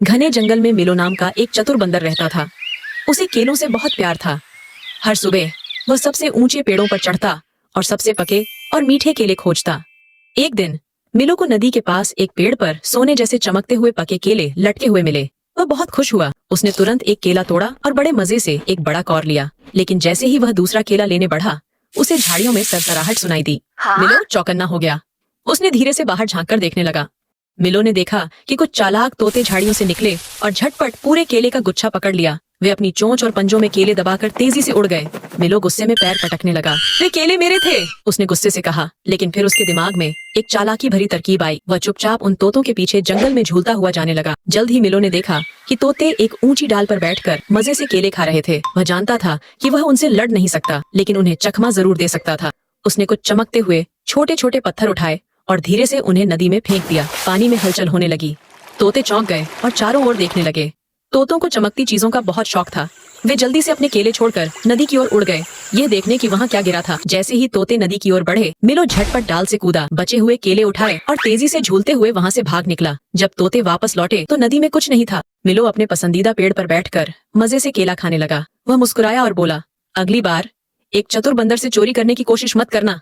घने जंगल में मिलो नाम का एक चतुर बंदर रहता था। उसे केलों से बहुत प्यार था। हर सुबह वह सबसे ऊंचे पेड़ों पर चढ़ता और सबसे पके और मीठे केले खोजता। एक दिन मिलो को नदी के पास एक पेड़ पर सोने जैसे चमकते हुए पके केले लटके हुए मिले। वह बहुत खुश हुआ। उसने तुरंत एक केला तोड़ा और बड़े मजे से एक बड़ा कौर लिया। लेकिन जैसे ही वह दूसरा केला लेने बढ़ा, उसे झाड़ियों में सरसराहट सुनाई दी। मिलो चौकन्ना हो गया। उसने धीरे से बाहर झांककर देखने लगा। मिलो ने देखा कि कुछ चालाक तोते झाड़ियों से निकले और झटपट पूरे केले का गुच्छा पकड़ लिया। वे अपनी चोंच और पंजों में केले दबाकर तेजी से उड़ गए। मिलो गुस्से में पैर पटकने लगा। वे केले मेरे थे, उसने गुस्से से कहा। लेकिन फिर उसके दिमाग में एक चालाकी भरी तरकीब आई। वह चुपचाप उन तोतों के पीछे जंगल में झूलता हुआ जाने लगा। जल्द ही मिलो ने देखा कि तोते एक ऊंची डाल पर बैठकर मजे से केले खा रहे थे। वह जानता था कि वह उनसे लड़ नहीं सकता, लेकिन उन्हें चकमा जरूर दे सकता था। उसने कुछ चमकते हुए छोटे छोटे पत्थर उठाए और धीरे से उन्हें नदी में फेंक दिया। पानी में हलचल होने लगी। तोते चौंक गए और चारों ओर देखने लगे। तोतों को चमकती चीजों का बहुत शौक था। वे जल्दी से अपने केले छोड़कर नदी की ओर उड़ गए, यह देखने कि वहाँ क्या गिरा था। जैसे ही तोते नदी की ओर बढ़े, मिलो झटपट डाल से कूदा, बचे हुए केले उठाए और तेजी से झूलते हुए वहाँ से भाग निकला। जब तोते वापस लौटे तो नदी में कुछ नहीं था। मिलो अपने पसंदीदा पेड़ पर बैठकर मजे से केला खाने लगा। वह मुस्कुराया और बोला, अगली बार एक चतुर बंदर से चोरी करने की कोशिश मत करना।